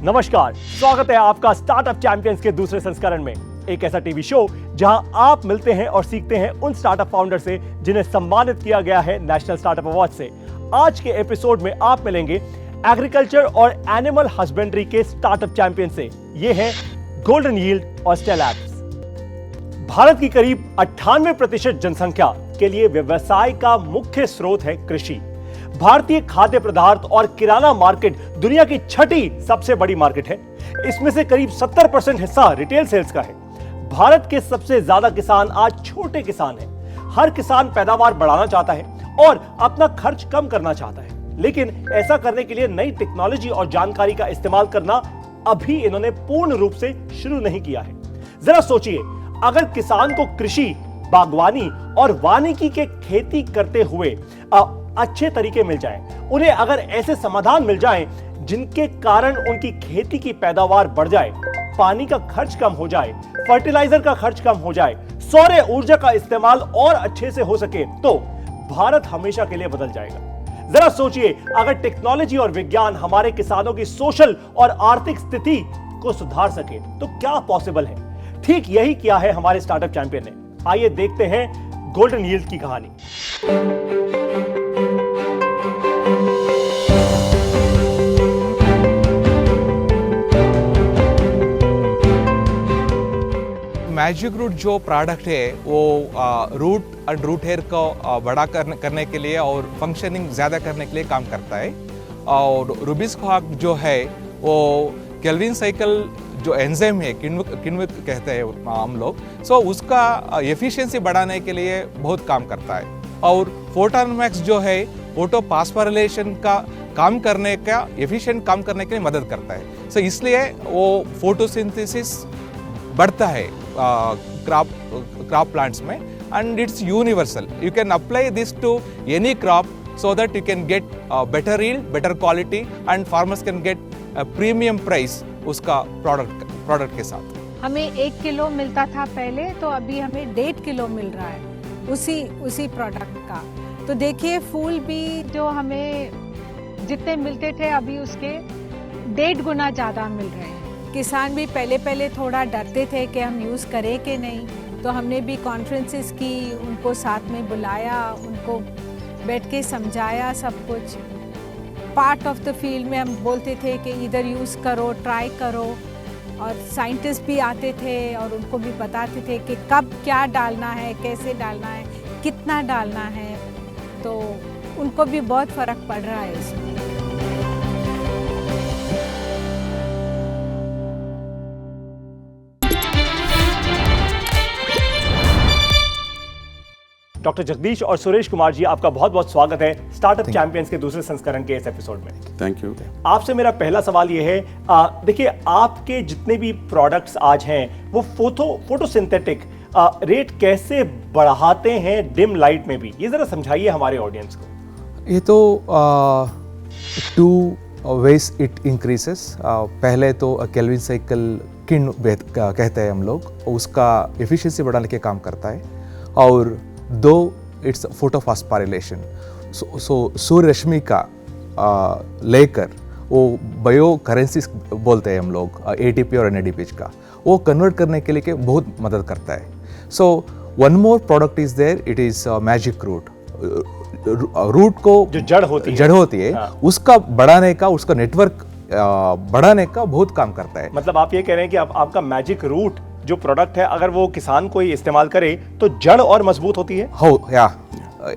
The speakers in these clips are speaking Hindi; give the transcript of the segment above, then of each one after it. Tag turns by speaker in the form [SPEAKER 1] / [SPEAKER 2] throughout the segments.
[SPEAKER 1] नमस्कार, स्वागत है आपका स्टार्टअप चैंपियंस के दूसरे संस्करण में। एक ऐसा टीवी शो जहां आप मिलते हैं और सीखते हैं उन स्टार्टअप फाउंडर से जिन्हें सम्मानित किया गया है नेशनल स्टार्टअप अवार्ड से। आज के एपिसोड में आप मिलेंगे एग्रीकल्चर और एनिमल हस्बेंड्री के स्टार्टअप चैंपियन से। ये हैं गोल्डन यील्ड और स्टेल एप्स। भारत की करीब 98% जनसंख्या के लिए व्यवसाय का मुख्य स्रोत है कृषि। भारतीय खाद्य पदार्थ और किराना मार्केट दुनिया की छठी सबसे बड़ी मार्केट है। इसमें से करीब 70% हिस्सा रिटेल सेल्स का है। भारत के सबसे ज्यादा किसान आज छोटे किसान हैं। हर किसान पैदावार बढ़ाना चाहता है और अपना खर्च कम करना चाहता है, लेकिन ऐसा करने के लिए नई टेक्नोलॉजी और जानकारी का इस्तेमाल करना अभी इन्होंने पूर्ण रूप से शुरू नहीं किया है। जरा सोचिए, अगर किसान को कृषि, बागवानी और वानिकी के खेती करते हुए अच्छे तरीके मिल जाएं, उन्हें अगर ऐसे समाधान मिल जाएं जिनके कारण उनकी खेती की पैदावार बढ़ जाए, पानी का खर्च कम हो जाए, फर्टिलाइजर का खर्च कम हो जाए, सौर ऊर्जा का इस्तेमाल और अच्छे से हो सके, तो भारत हमेशा के लिए बदल जाएगा। जरा सोचिए, अगर टेक्नोलॉजी और विज्ञान हमारे किसानों की सोशल और आर्थिक स्थिति को सुधार सके तो क्या पॉसिबल है। ठीक यही किया है हमारे स्टार्टअप चैंपियन ने। आइए देखते हैं गोल्डन यील्ड की कहानी।
[SPEAKER 2] मैजिक रूट जो प्रोडक्ट है वो रूट और रूट हेयर को बड़ा करने के लिए और फंक्शनिंग ज़्यादा करने के लिए काम करता है। और रूबिस हॉक जो है वो केल्विन साइकिल जो एंजाइम है, किण्विक कहते हैं हम लोग, सो उसका एफिशिएंसी बढ़ाने के लिए बहुत काम करता है। और फोटोन मैक्स जो है फोटो फास्फोरिलेशन का काम करने का एफिशिएंट काम करने के लिए मदद करता है। सो इसलिए वो फोटोसिंथेसिस बढ़ता है क्रॉप प्लांट्स में, and it's universal. You can apply this to any crop so that you can get better yield, better quality, and farmers can get premium price उसका प्रोडक्ट के साथ।
[SPEAKER 3] हमें 1 किलो मिलता था पहले, तो अभी हमें 1.5 किलो मिल रहा है उसी प्रोडक्ट का। तो देखिए, फूल भी जो हमें जितने मिलते थे अभी उसके 1.5 गुना ज़्यादा मिल रहे हैं। किसान भी पहले थोड़ा डरते थे कि हम यूज़ करें कि नहीं, तो हमने भी कॉन्फ्रेंसेस की, उनको साथ में बुलाया, उनको बैठ के समझाया सब कुछ। पार्ट ऑफ द फील्ड में हम बोलते थे कि इधर यूज़ करो, ट्राई करो, और साइंटिस्ट भी आते थे और उनको भी बताते थे कि कब क्या डालना है, कैसे डालना है, कितना डालना है। तो उनको भी बहुत फ़र्क पड़ रहा है इसमें।
[SPEAKER 1] डॉक्टर जगदीश और सुरेश कुमार जी, आपका बहुत बहुत स्वागत है स्टार्टअप चैंपियंस के दूसरे संस्करण के इस एपिसोड में।
[SPEAKER 4] Thank you.
[SPEAKER 1] आपसे मेरा पहला सवाल ये है, देखिए, आपके जितने भी प्रोडक्ट्स आज हैं वो फोटोसिंथेटिक रेट कैसे बढ़ाते हैं डिम लाइट में भी, ये जरा समझाइए हमारे ऑडियंस को।
[SPEAKER 2] ये तो 2 ways इट इंक्रीजेस। पहले तो केल्विन साइकिल किण्विक कहते हैं हम लोग, उसका एफिशिएंसी बढ़ाने के काम करता है। और 2 इट्स फोटोफॉस्फोरिलेशन। सो सूर्य रश्मि का लेकर वो बायो करेंसीज बोलते हैं हम लोग, ATP और NADPH का, वो कन्वर्ट करने के लिए बहुत मदद करता है। So one more product is there, it is magic root. Root को
[SPEAKER 1] जो जड़ होती है,
[SPEAKER 2] हाँ। उसका बढ़ाने का, उसका नेटवर्क बढ़ाने का बहुत काम करता है।
[SPEAKER 1] मतलब आप ये कह रहे हैं कि आपका मैजिक रूट जो प्रोडक्ट है, अगर वो किसान कोई इस्तेमाल करे तो जड़ और मजबूत होती है।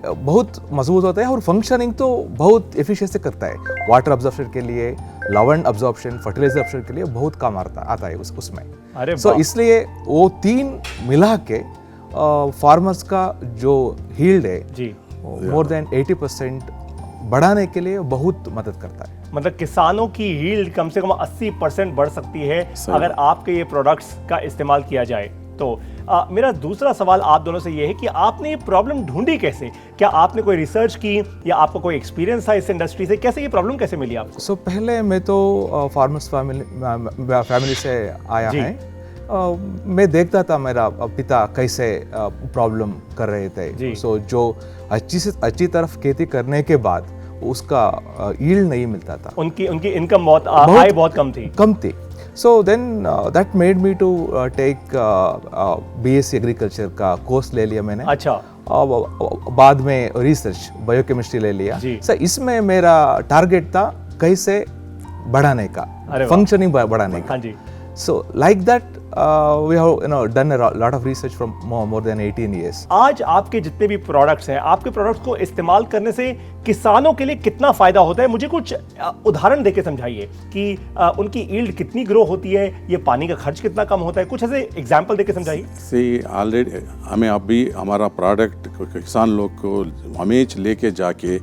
[SPEAKER 2] बहुत मजबूत होता है और फंक्शनिंग तो बहुत एफिशिएंसी करता है। वाटर अब्जॉर्प्शन के लिए, लवण अब्जॉर्प्शन, फर्टिलाइजर अब्जॉर्प्शन के लिए बहुत काम आता है उसमें। सो इसलिए वो 3 मिला के फार्मर्स का जो यील्ड है जी, मोर देन 80% बढ़ाने के लिए बहुत मदद करता है।
[SPEAKER 1] मतलब किसानों की यील्ड कम से कम 80% बढ़ सकती है अगर आपके ये प्रोडक्ट्स का इस्तेमाल किया जाए तो। मेरा दूसरा सवाल आप दोनों से ये है कि आपने ये प्रॉब्लम ढूंढी कैसे? क्या आपने कोई रिसर्च की या आपका कोई एक्सपीरियंस था इस इंडस्ट्री से? कैसे ये प्रॉब्लम कैसे मिली आपको?
[SPEAKER 2] पहले मैं तो फार्मर्स फैमिली से आया है। मैं देखता था मेरा पिता कैसे प्रॉब्लम कर रहे थे। जो अच्छी तरफ खेती करने के बाद उसका यील्ड नहीं मिलता था,
[SPEAKER 1] उनकी उनकी इनकम बहुत आय बहुत कम थी।
[SPEAKER 2] So then that made me to take BSc agriculture का कोर्स ले लिया मैंने।
[SPEAKER 1] अच्छा।
[SPEAKER 2] बाद में रिसर्च बायोकेमिस्ट्री ले लिया। सर इसमें मेरा टारगेट था कैसे बढ़ाने का, फंक्शनिंग बढ़ाने का।
[SPEAKER 1] हाँ जी।
[SPEAKER 2] So like that we have done a lot of research from more than 18 years.
[SPEAKER 1] आज आपके जितने भी प्रोडक्ट्स हैं, आपके प्रोडक्ट्स को इस्तेमाल करने से किसानों के लिए कितना फायदा होता है, मुझे कुछ उदाहरण देके समझाइए कि उनकी यील्ड कितनी ग्रो होती है, ये पानी का खर्च कितना कम होता है, कुछ ऐसे एग्जांपल देके समझाइए।
[SPEAKER 4] सी ऑलरेडी हमें अभी हमारा प्रोडक्ट किसान लोग को हमें लेके जाके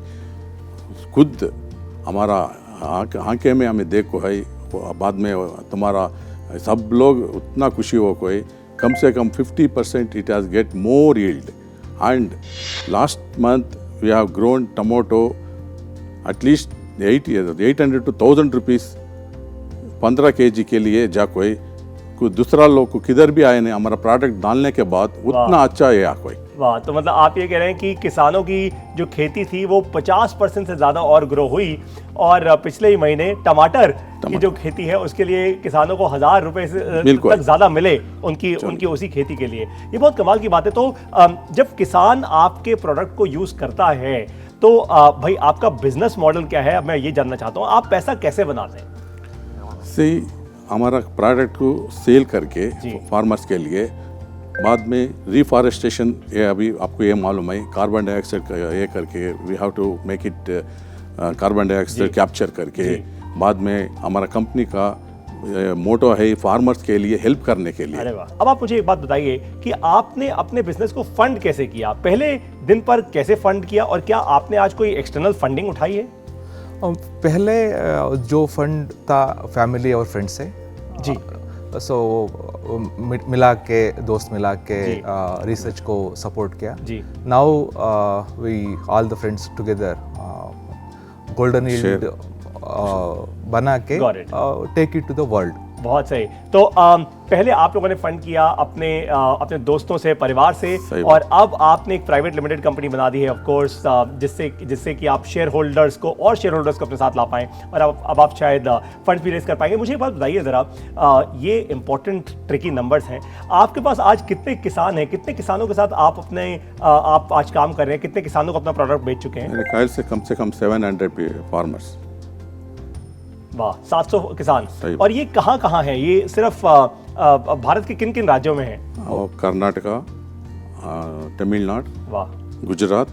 [SPEAKER 4] खुद हमारा आंखें में हमें देखो है, बाद में तुम्हारा सब लोग उतना खुशी हो कोई कम से कम 50% it has get more yield, and last month we have grown tomato at least 800 to 1000 rupees 15 kg के लिए जा कोई दूसरा लोग को किधर भी आए नहीं, हमारा प्रोडक्ट डालने के बाद उतना अच्छा है कोई।
[SPEAKER 1] वाह, तो मतलब आप ये कह रहे हैं कि किसानों की जो खेती थी वो 50% से ज़्यादा और ग्रो हुई, और पिछले ही महीने टमाटर की जो खेती है उसके लिए किसानों को 1000 रुपए से तक ज़्यादा मिले उनकी उसी खेती के लिए। ये बहुत कमाल की बात है। तो जब किसान आपके प्रोडक्ट को यूज़ करता है तो भाई आपका बिजनेस मॉडल क्या है, मैं ये जानना चाहता हूँ, आप पैसा कैसे बनाते हैं?
[SPEAKER 4] सही, हमारा प्रोडक्ट को सेल करके फार्मर्स के लिए बाद में रिफॉरेस्टेशन, ये अभी आपको ये मालूम है, कार्बन डाइऑक्साइड ये करके we have to make it carbon dioxide capture करके, बाद में हमारा कंपनी का मोटो है फार्मर्स के लिए हेल्प करने के लिए।
[SPEAKER 1] अरे वाह। अब आप मुझे एक बात बताइए कि आपने अपने बिजनेस को फंड कैसे किया, पहले दिन पर कैसे फंड किया, और क्या आपने आज कोई एक्सटर्नल फंडिंग उठाई है?
[SPEAKER 2] पहले जो फंड था फैमिली और फ्रेंड से
[SPEAKER 1] जी,
[SPEAKER 2] सो मिला के दोस्त मिला के रिसर्च को सपोर्ट किया जी। Now we all the friends together golden yield बना के take it to the world.
[SPEAKER 1] बहुत सही। तो पहले आप लोगों ने फंड किया अपने दोस्तों से, परिवार से, और अब आपने एक प्राइवेट लिमिटेड कंपनी बना दी है ऑफ कोर्स, जिससे कि आप शेयर होल्डर्स को अपने साथ ला पाएं, और अब आप शायद फंड भी रेज कर पाएंगे। मुझे एक बात बताइए ज़रा, ये इंपॉर्टेंट ट्रिकी नंबर्स हैं, आपके पास आज कितने किसान हैं, कितने किसानों के साथ आप आज काम कर रहे हैं, कितने किसानों को अपना प्रोडक्ट बेच चुके हैं?
[SPEAKER 4] मेरे ख्याल से कम 700 फार्मर्स।
[SPEAKER 1] वाह, 700 किसान। और ये कहाँ है? ये सिर्फ भारत के किन किन राज्यों में है?
[SPEAKER 4] कर्नाटका, तमिलनाडु, वाह, Gujarat,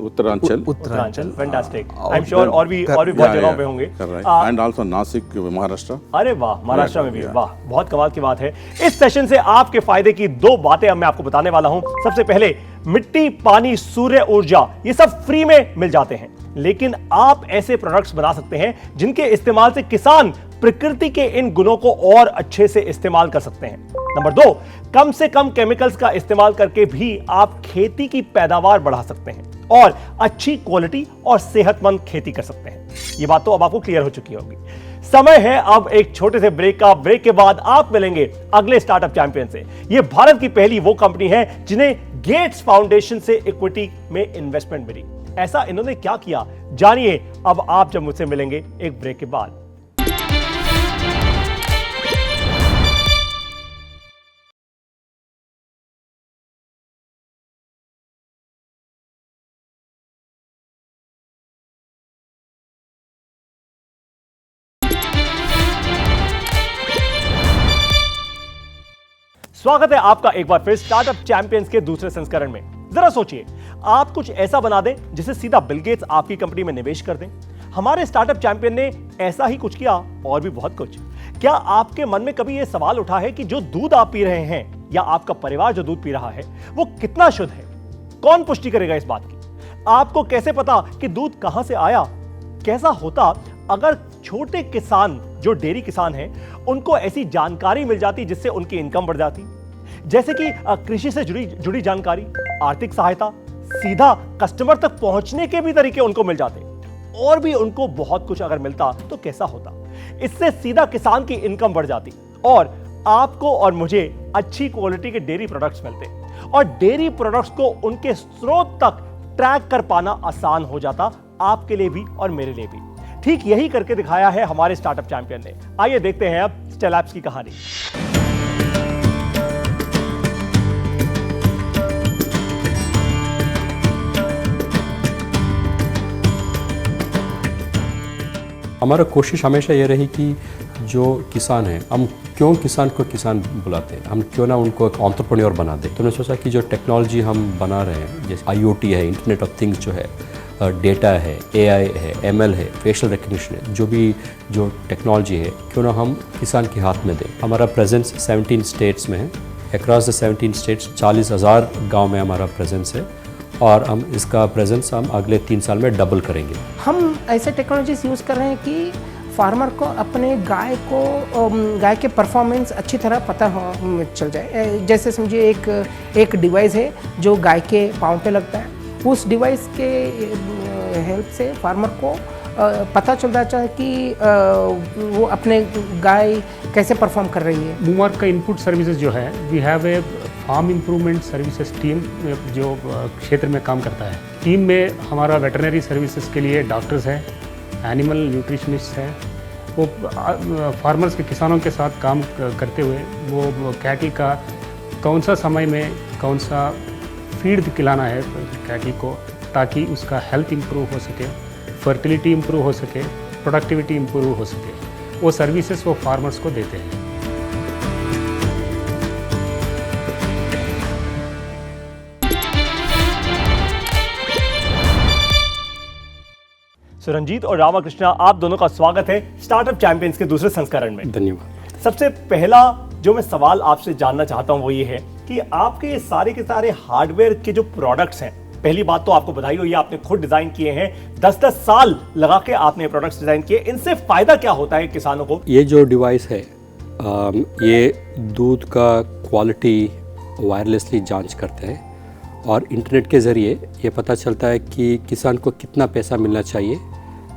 [SPEAKER 1] Uttaranchal. Fantastic. I am sure और भी बहुत जगहों पे होंगे,
[SPEAKER 4] एंड आल्सो नासिक, महाराष्ट्र।
[SPEAKER 1] अरे वाह, महाराष्ट्र में भी। वाह, बहुत कमाल की बात है। इस सेशन से आपके फायदे की 2 बातें अब मैं आपको बताने वाला हूं। सबसे पहले, मिट्टी, पानी, सूर्य ऊर्जा, ये सब फ्री में मिल जाते हैं, लेकिन आप ऐसे प्रोडक्ट्स बना सकते हैं जिनके इस्तेमाल से किसान प्रकृति के इन गुणों को और अच्छे से इस्तेमाल कर सकते हैं। नंबर 2, कम से कम केमिकल्स का इस्तेमाल करके भी आप खेती की पैदावार बढ़ा सकते हैं और अच्छी क्वालिटी और सेहतमंद खेती कर सकते हैं। ये बात तो अब आपको क्लियर हो चुकी होगी। समय है अब एक छोटे से ब्रेक का। ब्रेक के बाद आप मिलेंगे अगले स्टार्टअप चैंपियन से। ये भारत की पहली वो कंपनी है जिन्हें गेट्स फाउंडेशन से इक्विटी में इन्वेस्टमेंट मिली। ऐसा इन्होंने क्या किया, जानिए अब आप जब मुझसे मिलेंगे एक ब्रेक के बाद। स्वागत है आपका एक बार फिर स्टार्टअप चैंपियंस के दूसरे संस्करण में। जरा सोचिए, आप कुछ ऐसा बना दें जिसे सीधा बिल गेट्स आपकी कंपनी में निवेश कर दें। हमारे स्टार्टअप चैंपियन ने ऐसा ही कुछ किया, और भी बहुत कुछ। क्या आपके मन में कभी यह सवाल उठा है कि जो दूध आप पी रहे हैं या आपका परिवार जो दूध पी रहा है वो कितना शुद्ध है? कौन पुष्टि करेगा इस बात की? आपको कैसे पता कि दूध कहां से आया? कैसा होता अगर छोटे किसान जो डेयरी किसान हैं उनको ऐसी जानकारी मिल जाती जिससे उनकी इनकम बढ़ जाती, जैसे कि कृषि से जुड़ी जानकारी, आर्थिक सहायता, सीधा कस्टमर तक पहुंचने के भी तरीके उनको मिल जाते, और भी उनको बहुत कुछ अगर मिलता तो कैसा होता? इससे सीधा किसान की इनकम बढ़ जाती और आपको और मुझे अच्छी क्वालिटी के डेयरी प्रोडक्ट्स मिलते, और डेयरी प्रोडक्ट्स को उनके स्रोत तक ट्रैक कर पाना आसान हो जाता, आपके लिए भी और मेरे लिए भी। ठीक यही करके दिखाया है हमारे स्टार्टअप चैंपियन ने। आइए देखते हैं अब स्टेलैब्स की कहानी।
[SPEAKER 5] हमारा कोशिश हमेशा ये रही कि जो किसान है, हम क्यों किसान को किसान बुलाते हैं, हम क्यों ना उनको एक एंटरप्रेन्योर बना दें। तो मैंने सोचा कि जो टेक्नोलॉजी हम बना रहे हैं, जैसे IoT है, इंटरनेट ऑफ थिंग्स जो है, डेटा है, AI है, ML है, फेशियल रिकग्निशन है, जो टेक्नोलॉजी है, क्यों ना हम किसान के हाथ में दें। हमारा प्रेजेंस 17 स्टेट्स में है। अक्रॉस द 17 स्टेट्स 40,000 गाँव में हमारा प्रेजेंस है और हम इसका प्रेजेंस हम अगले 3 साल में डबल करेंगे।
[SPEAKER 6] हम ऐसे टेक्नोलॉजीज यूज़ कर रहे हैं कि फार्मर को अपने गाय के परफॉर्मेंस अच्छी तरह पता चल जाए। जैसे समझिए एक डिवाइस है जो गाय के पाँव पे लगता है। उस डिवाइस के हेल्प से फार्मर को पता चल जाता है कि वो अपने गाय कैसे परफॉर्म कर रही है।
[SPEAKER 7] मूवमार्क का इनपुट सर्विसेज जो है, we have a farm improvement services team जो क्षेत्र में काम करता है। टीम में हमारा वेटरनरी सर्विसेज के लिए डॉक्टर्स हैं, एनिमल न्यूट्रिशनिस्ट हैं। वो फार्मर्स के किसानों के साथ काम करते हुए वो कैटल का कौन सा समय में कौन सा फीड खिलाना है कैटल को, ताकि उसका हेल्थ इम्प्रूव हो सके, फर्टिलिटी इम्प्रूव हो सके, प्रोडक्टिविटी इम्प्रूव हो सके। वो सर्विसेज वो फार्मर्स को देते हैं।
[SPEAKER 1] रंजीत और रामाकृष्णा, आप दोनों का स्वागत है स्टार्टअप चैंपियंस के दूसरे संस्करण में।
[SPEAKER 5] धन्यवाद।
[SPEAKER 1] सबसे पहला जो मैं सवाल आपसे जानना चाहता हूं वो ये है कि आपके ये सारे के सारे हार्डवेयर के जो प्रोडक्ट्स हैं, पहली बात तो आपको बधाई हो, ये आपने खुद डिजाइन किए हैं। 10-10 साल लगा के आपने प्रोडक्ट्स डिजाइन किए। इनसे फायदा क्या होता है किसानों को?
[SPEAKER 5] ये जो डिवाइस है, ये दूध का क्वालिटी वायरलेसली जांच करते हैं और इंटरनेट के ज़रिए ये पता चलता है कि किसान को कितना पैसा मिलना चाहिए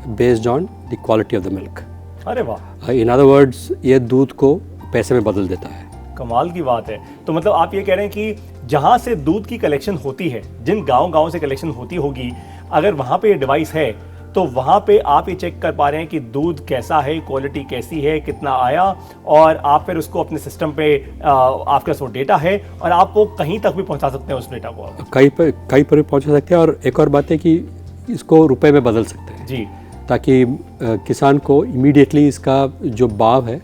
[SPEAKER 5] based on the quality of the milk.
[SPEAKER 1] अरे वाह।
[SPEAKER 5] इन अदर वर्ड्स, ये दूध को पैसे में बदल देता है।
[SPEAKER 1] कमाल की बात है। तो मतलब आप ये कह रहे हैं कि जहां से दूध की कलेक्शन होती है, जिन गांव से कलेक्शन होती होगी, अगर वहां पे ये डिवाइस है तो वहां पे आप ये चेक कर पा रहे हैं कि दूध कैसा है, क्वालिटी कैसी है, कितना आया, और आप फिर उसको अपने सिस्टम पे आपके पास वो डेटा है और आप वो कहीं तक भी पहुंचा सकते हैं उस डेटा को।
[SPEAKER 5] कहीं पर भी पहुंचा सकते हैं। और एक और बात है कि इसको रुपए में बदल सकते हैं
[SPEAKER 1] जी,
[SPEAKER 5] ताकि किसान को इमीडिएटली इसका जो भाव है,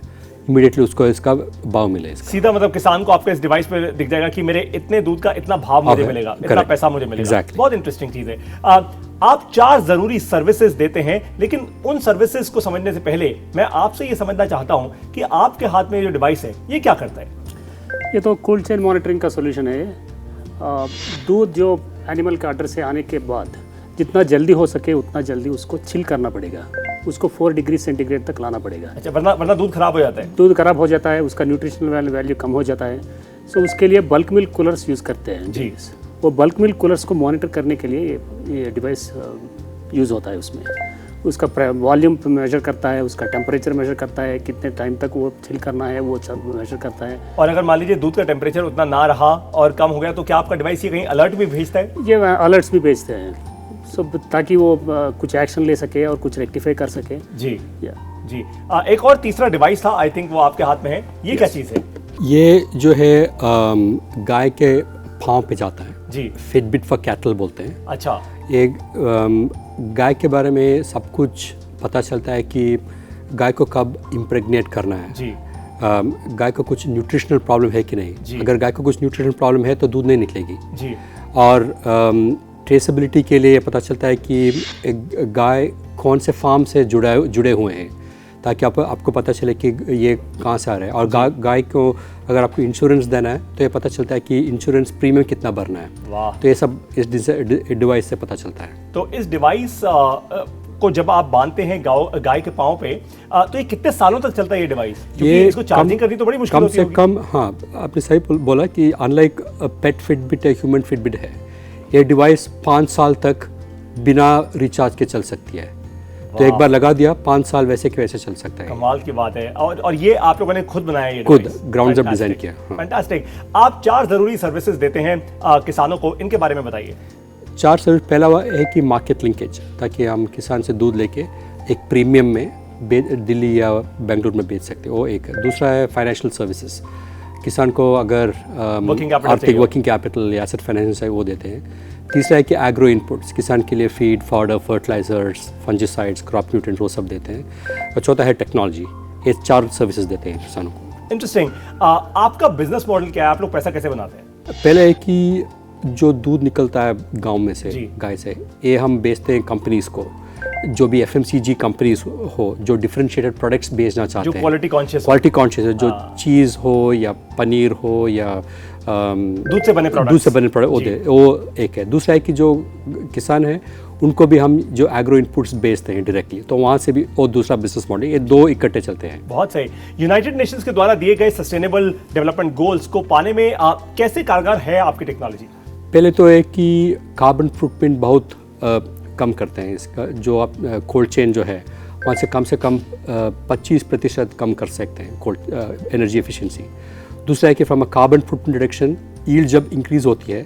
[SPEAKER 5] इमीडिएटली उसको इसका भाव मिले। इसका
[SPEAKER 1] सीधा मतलब किसान को आपके इस डिवाइस पे दिख जाएगा कि मेरे इतने दूध का इतना भाव मुझे मिलेगा, इतना पैसा मुझे मिलेगा।
[SPEAKER 5] Exactly.
[SPEAKER 1] बहुत इंटरेस्टिंग चीज है। आप 4 जरूरी सर्विसेज देते हैं, लेकिन उन सर्विसेज को समझने से पहले मैं आपसे ये समझना चाहता हूं कि आपके हाथ में जो डिवाइस है ये क्या करता है?
[SPEAKER 7] ये तो कोल्ड चेन मॉनिटरिंग का सोल्यूशन है। दूध जो एनिमल के ऑर्डर से आने के बाद जितना जल्दी हो सके उतना जल्दी उसको चिल करना पड़ेगा, उसको 4 डिग्री सेंटीग्रेड तक लाना पड़ेगा।
[SPEAKER 1] अच्छा, वरना दूध खराब हो जाता है?
[SPEAKER 7] दूध खराब हो जाता है, उसका न्यूट्रिशनल वैल्यू कम हो जाता है। सो उसके लिए बल्क मिल्क कूलर्स यूज़ करते हैं
[SPEAKER 1] जी।
[SPEAKER 7] वो बल्क मिल्क कूलर्स को मॉनिटर करने के लिए ये डिवाइस यूज़ होता है। उसमें उसका वॉल्यूम मेजर करता है, उसका टेम्परेचर मेजर करता है, कितने टाइम तक वो चिल करना है वो सब मेजर करता है।
[SPEAKER 1] और अगर मान लीजिए दूध का टेम्परेचर उतना ना रहा और कम हो गया तो क्या आपका डिवाइस ये कहीं अलर्ट भी भेजता है?
[SPEAKER 7] ये अलर्ट्स भी भेजते हैं सब, ताकि वो कुछ एक्शन ले सके और कुछ रेक्टिफाई कर सके।
[SPEAKER 1] जी जी। एक और तीसरा डिवाइस था, आई थिंक वो आपके हाथ में है। ये क्या चीज़ है?
[SPEAKER 5] ये जो है गाय के पाँव पे जाता है
[SPEAKER 1] जी,
[SPEAKER 5] फिटबिट फॉर कैटल बोलते हैं।
[SPEAKER 1] अच्छा।
[SPEAKER 5] ये गाय के बारे में सब कुछ पता चलता है कि गाय को कब इम्प्रेग्नेट करना है
[SPEAKER 1] जी,
[SPEAKER 5] गाय को कुछ न्यूट्रिशनल प्रॉब्लम है कि नहीं। अगर गाय को कुछ न्यूट्रिशनल प्रॉब्लम है तो दूध नहीं निकलेगी
[SPEAKER 1] जी।
[SPEAKER 5] और ट्रेसेबिलिटी के लिए पता चलता है कि एक गाय कौन से फार्म से जुड़े हुए हैं, ताकि आपको पता चले कि ये कहाँ से आ रहा है। और गाय को अगर आपको इंश्योरेंस देना है तो ये पता चलता है कि इंश्योरेंस प्रीमियम कितना भरना है।
[SPEAKER 1] वाह।
[SPEAKER 5] तो ये सब इस डिवाइस से पता चलता है।
[SPEAKER 1] तो इस डिवाइस को जब आप बांधते हैं गाय के पाँव पे, तो ये कितने सालों तक चलता है ये डिवाइस? क्योंकि इसको चार्जिंग करनी तो बड़ी मुश्किल होती है।
[SPEAKER 5] कम से कम, हाँ, आपने सही बोला कि अनलाइक पेट फिटबिट है, ह्यूमन फिटबिट है, ये डिवाइस 5 साल तक बिना रिचार्ज के चल सकती है। तो एक बार लगा दिया, 5 साल वैसे के वैसे चल सकता है।
[SPEAKER 1] कमाल की बात है। और ये आप लोगों ने खुद बनाया, ये
[SPEAKER 5] खुद ग्राउंड अप डिजाइन किया।
[SPEAKER 1] फैंटास्टिक। आप 4 जरूरी सर्विसेज देते हैं किसानों को, इनके बारे में बताइए।
[SPEAKER 5] 4 सर्विस, पहला है कि मार्केट लिंकेज, ताकि हम किसान से दूध लेके एक प्रीमियम में दिल्ली या बेंगलुरु में बेच सकते हैं, वो एक है। दूसरा है फाइनेंशियल सर्विसेज, किसान को अगर आर्थिक वर्किंग कैपिटल या एसेट फाइनेंस है वो देते हैं। तीसरा है कि एग्रो इनपुट्स, किसान के लिए feed, fodder, fertilisers, fungicides, crop nutrients वो सब देते हैं। और चौथा है टेक्नोलॉजी। ये 4 सर्विसेज देते हैं किसानों को।
[SPEAKER 1] इंटरेस्टिंग। आपका बिजनेस मॉडल क्या है, आप लोग पैसा कैसे बनाते हैं?
[SPEAKER 5] पहले है कि जो दूध निकलता है गांव में से, गाय से, ये हम बेचते हैं कंपनीज को, जो भी FMCG कंपनीज हो जो डिफरेंशिएटेड प्रोडक्ट्स बेचना चाहते हैं,
[SPEAKER 1] जो क्वालिटी कॉन्शियस
[SPEAKER 5] है, जो चीज़ हो या पनीर हो या
[SPEAKER 1] दूध से बने
[SPEAKER 5] प्रोडक्ट, वो एक है। दूसरा है कि जो किसान है उनको भी हम जो एग्रो इनपुट्स बेचते हैं डायरेक्टली, तो वहाँ से भी और दूसरा बिजनेस मॉडल, ये 2 इकट्ठे चलते हैं।
[SPEAKER 1] बहुत सही। यूनाइटेड नेशंस के द्वारा दिए गए सस्टेनेबल डेवलपमेंट गोल्स को पाने में कैसे कारगर है आपकी टेक्नोलॉजी?
[SPEAKER 5] पहले तो है कि कार्बन फुटप्रिंट बहुत कम करते हैं इसका, जो आप कोल्ड चेन जो है वहाँ से कम 25% कम कर सकते हैं कोल्ड एनर्जी एफिशिएंसी। दूसरा है कि from a carbon footprint reduction, yield जब इंक्रीज होती है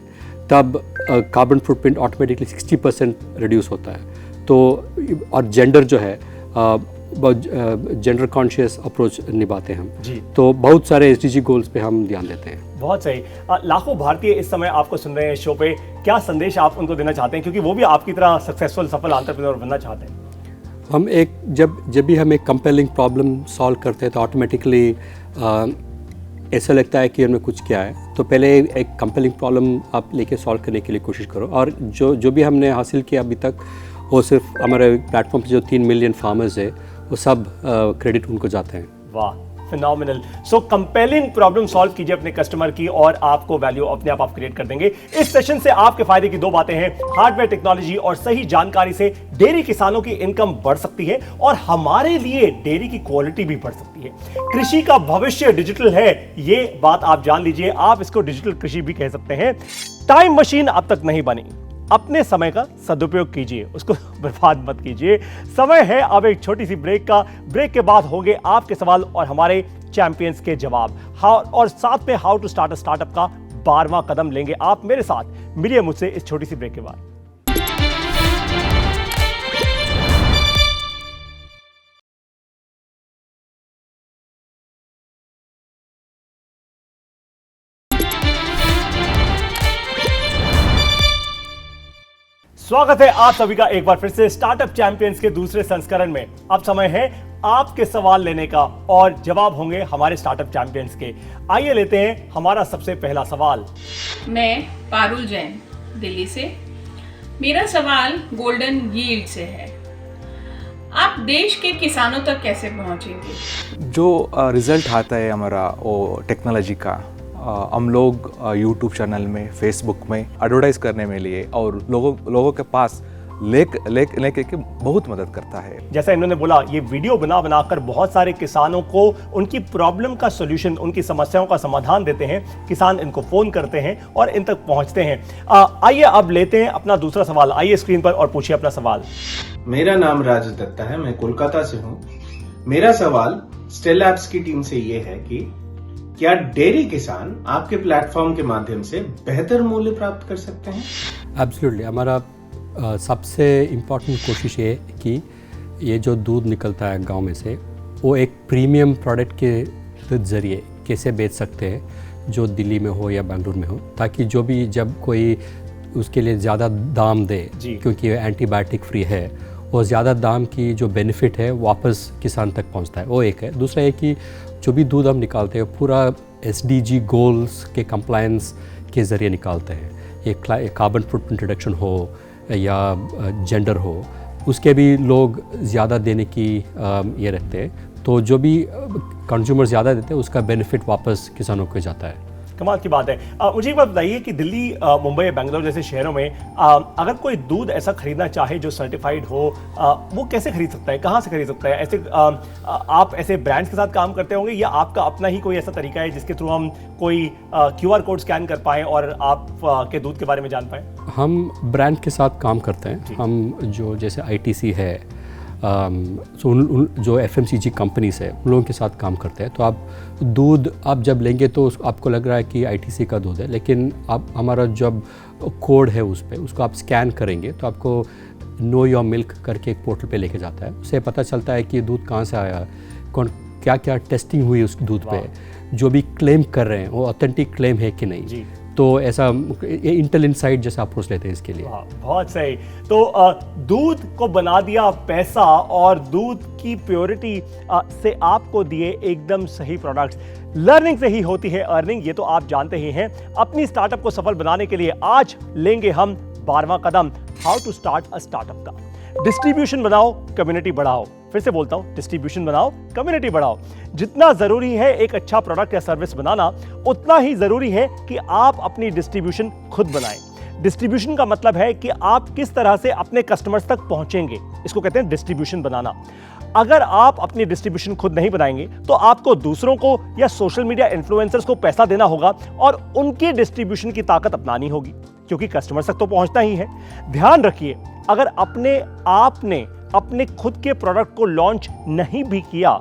[SPEAKER 5] तब कार्बन फुटप्रिंट ऑटोमेटिकली 60% रिड्यूस होता है। तो और जेंडर जो है जेंडर कॉन्शियस अप्रोच निभाते हैं हम जी। तो बहुत सारे SDG गोल्स पे हम ध्यान देते हैं।
[SPEAKER 1] बहुत सही। लाखों भारतीय इस समय आपको सुन रहे हैं शो पे, क्या संदेश आप उनको देना चाहते हैं, क्योंकि वो भी आपकी तरह सक्सेसफुल सफल एंटरप्रेन्योर बनना चाहते हैं?
[SPEAKER 5] हम जब भी हम एक कंपेलिंग प्रॉब्लम सॉल्व करते हैं तो ऑटोमेटिकली ऐसा लगता है कि हमने कुछ किया है। तो पहले एक कंपेलिंग प्रॉब्लम आप लेके सॉल्व करने के लिए कोशिश करो, और जो भी हमने हासिल किया अभी तक, वो सिर्फ हमारे प्लेटफॉर्म पे जो 3 मिलियन फार्मर्स है वो सब क्रेडिट उनको जाते हैं।
[SPEAKER 1] वाह, फिनोमिनल। सो कंपेलिंग प्रॉब्लम सॉल्व कीजिए अपने कस्टमर की और आपको वैल्यू अपने आप क्रिएट कर देंगे। इस सेशन से आपके फायदे की 2 बातें हैं, हार्डवेयर टेक्नोलॉजी और सही जानकारी से डेयरी किसानों की इनकम बढ़ सकती है और हमारे लिए डेयरी की क्वालिटी भी बढ़ सकती है। कृषि का भविष्य डिजिटल है, ये बात आप जान लीजिए। आप इसको डिजिटल कृषि भी कह सकते हैं। टाइम मशीन अब तक नहीं बनी, अपने समय का सदुपयोग कीजिए, उसको बर्बाद मत कीजिए। समय है अब एक छोटी सी ब्रेक का। ब्रेक के बाद होंगे आपके सवाल और हमारे चैंपियंस के जवाब, और साथ में how to start a startup का 12वां कदम लेंगे आप मेरे साथ। मिलिए मुझसे इस छोटी सी ब्रेक के बाद। स्वागत है आप सभी का एक बार फिर से स्टार्टअप चैंपियंस के दूसरे संस्करण में। अब समय है आपके सवाल लेने का और जवाब होंगे हमारे स्टार्टअप चैंपियंस के। आइए लेते हैं हमारा सबसे पहला सवाल।
[SPEAKER 8] मैं पारुल जैन, दिल्ली से। मेरा सवाल गोल्डन यील्ड से है। आप देश के किसानों तक कैसे पहुंचेंगे?
[SPEAKER 2] जो रिजल्ट आता है हमारा वो टेक्नोलॉजी का, हम लोग यूट्यूब चैनल में, फेसबुक में एडवर्टाइज करने में लिए और लोगों के पास लेके के बहुत मदद करता है।
[SPEAKER 1] जैसा इन्होंने बोला, ये वीडियो बनाकर बहुत सारे किसानों को उनकी प्रॉब्लम का सॉल्यूशन, उनकी समस्याओं का समाधान देते हैं। किसान इनको फोन करते हैं और इन तक पहुंचते हैं। आइए अब लेते हैं अपना दूसरा सवाल। आइए स्क्रीन पर और पूछिए अपना सवाल।
[SPEAKER 9] मेरा नाम राज दत्ता है, मैं कोलकाता से हूँ। मेरा सवाल स्टेल एप्स की टीम से ये है कि क्या डेयरी किसान आपके प्लेटफॉर्म के माध्यम से बेहतर मूल्य प्राप्त कर सकते हैं?
[SPEAKER 5] एब्सोल्युटली। हमारा सबसे इम्पोर्टेंट कोशिश ये है कि ये जो दूध निकलता है गांव में से, वो एक प्रीमियम प्रोडक्ट के ज़रिए कैसे बेच सकते हैं, जो दिल्ली में हो या बेंगलुरु में हो, ताकि जो भी जब कोई उसके लिए ज़्यादा दाम दे, क्योंकि एंटीबायोटिक फ्री है, और ज़्यादा दाम की जो बेनिफिट है वापस किसान तक पहुंचता है, वो एक है। दूसरा है कि जो भी दूध हम निकालते हैं पूरा SDG गोल्स के कंप्लायंस के ज़रिए निकालते हैं। ये कार्बन फुटप्रिंट रिडक्शन हो या जेंडर हो, उसके भी लोग ज़्यादा देने की ये रखते हैं। तो जो भी कंज्यूमर ज़्यादा देते हैं उसका बेनिफिट वापस किसानों को जाता है।
[SPEAKER 1] कमाल की बात है। मुझे एक बात बताइए कि दिल्ली, मुंबई, बेंगलोर जैसे शहरों में अगर कोई दूध ऐसा खरीदना चाहे जो सर्टिफाइड हो, वो कैसे खरीद सकता है, कहाँ से खरीद सकता है? ऐसे आप ऐसे ब्रांड्स के साथ काम करते होंगे या आपका अपना ही कोई ऐसा तरीका है जिसके थ्रू हम कोई QR कोड स्कैन कर पाएँ और आप के दूध के बारे में जान पाएँ?
[SPEAKER 5] हम ब्रांड के साथ काम करते हैं। हम जो जैसे ITC है, सो उन जो FMCG कंपनीज है उन लोगों के साथ काम करते हैं। तो आप दूध आप जब लेंगे तो आपको लग रहा है कि ITC का दूध है, लेकिन आप हमारा जब कोड है उस पर उसको आप स्कैन करेंगे तो आपको नो योर मिल्क करके एक पोर्टल पे लेके जाता है। उससे पता चलता है कि दूध कहाँ से आया, कौन क्या क्या टेस्टिंग हुई उस दूध पे, जो भी क्लेम कर रहे हैं वो ऑथेंटिक क्लेम है कि नहीं। तो ऐसा इंटेल इनसाइट जैसा अप्रोच लेते हैं इसके लिए।
[SPEAKER 1] बहुत सही। तो दूध को बना दिया पैसा और दूध की प्योरिटी से आपको दिए एकदम सही प्रोडक्ट्स। लर्निंग से ही होती है अर्निंग, ये तो आप जानते ही हैं। अपनी स्टार्टअप को सफल बनाने के लिए आज लेंगे हम 12वां कदम, how to start a startup का। डिस्ट्रीब्यूशन बनाओ, कम्युनिटी बढ़ाओ। फिर से बोलता हूं, डिस्ट्रीब्यूशन बनाओ, कम्युनिटी बढ़ाओ। जितना जरूरी है एक अच्छा प्रोडक्ट या सर्विस बनाना, उतना ही जरूरी है कि आप अपनी डिस्ट्रीब्यूशन खुद बनाएं। डिस्ट्रीब्यूशन का मतलब है कि आप किस तरह से अपने कस्टमर्स तक पहुंचेंगे, इसको कहते हैं डिस्ट्रीब्यूशन बनाना। अगर आप अपनी डिस्ट्रीब्यूशन खुद नहीं बनाएंगे तो आपको दूसरों को या सोशल मीडिया इन्फ्लुएंसर्स को पैसा देना होगा और उनकी डिस्ट्रीब्यूशन की ताकत अपनानी होगी, क्योंकि कस्टमर्स तक तो पहुंचना ही है। ध्यान रखिए, अगर आपने अपने खुद के प्रोडक्ट को लॉन्च नहीं भी किया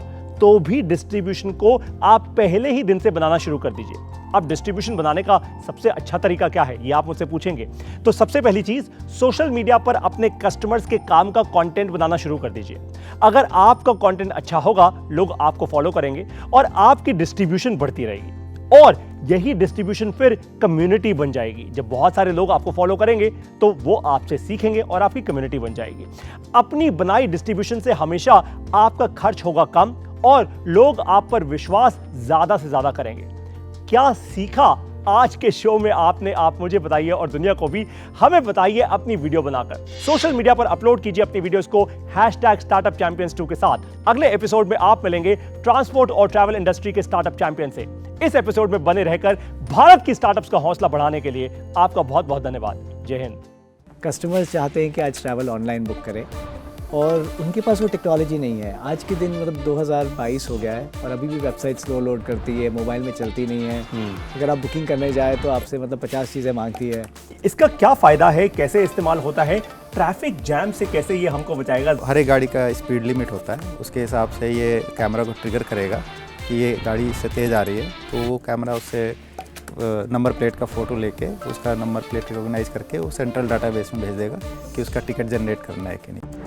[SPEAKER 1] तो भी डिस्ट्रीब्यूशन को आप पहले ही दिन से बनाना शुरू कर दीजिए। अब डिस्ट्रीब्यूशन बनाने का सबसे अच्छा तरीका क्या है, ये आप मुझसे पूछेंगे। तो सबसे पहली चीज, सोशल मीडिया पर अपने कस्टमर्स के काम का कंटेंट बनाना शुरू कर दीजिए। अगर आपका कंटेंट अच्छा होगा, लोग आपको फॉलो करेंगे और आपकी डिस्ट्रीब्यूशन बढ़ती रहेगी, और यही डिस्ट्रीब्यूशन फिर कम्युनिटी बन जाएगी। जब बहुत सारे लोग आपको फॉलो करेंगे तो वो आपसे सीखेंगे और आपकी कम्युनिटी बन जाएगी। अपनी बनाई डिस्ट्रीब्यूशन से हमेशा आपका खर्च होगा कम और लोग आप पर विश्वास ज्यादा से ज्यादा करेंगे। क्या सीखा आज के शो में आपने? आप मुझे बताइए और दुनिया को भी हमें बताइए अपनी वीडियो बनाकर। सोशल मीडिया पर अपलोड कीजिए अपनी वीडियोस को #StartupChampions2 के साथ। अगले एपिसोड में आप मिलेंगे ट्रांसपोर्ट और ट्रैवल इंडस्ट्री के स्टार्टअप चैंपियन से। इस एपिसोड में बने रहकर भारत की स्टार्टअप्स का हौसला बढ़ाने के लिए आपका बहुत बहुत धन्यवाद। जय हिंद।
[SPEAKER 10] कस्टमर्स चाहते हैं कि आज ट्रैवल ऑनलाइन बुक करें और उनके पास वो टेक्नोलॉजी नहीं है। आज के दिन मतलब 2022 हो गया है और अभी भी वेबसाइट स्लो लोड करती है, मोबाइल में चलती नहीं है। अगर आप बुकिंग करने जाए तो आपसे मतलब 50 चीज़ें मांगती है।
[SPEAKER 1] इसका क्या फ़ायदा है, कैसे इस्तेमाल होता है, ट्रैफिक जैम से कैसे ये हमको बचाएगा?
[SPEAKER 11] हर एक गाड़ी का स्पीड लिमिट होता है, उसके हिसाब से ये कैमरा को ट्रिगर करेगा कि ये गाड़ी इससे तेज़ आ रही है, तो वो कैमरा उससे नंबर प्लेट का फ़ोटो लेके उसका नंबर प्लेट रिकॉग्नाइज करके वो सेंट्रल डाटाबेस में भेज देगा कि उसका टिकट जनरेट करना है कि नहीं।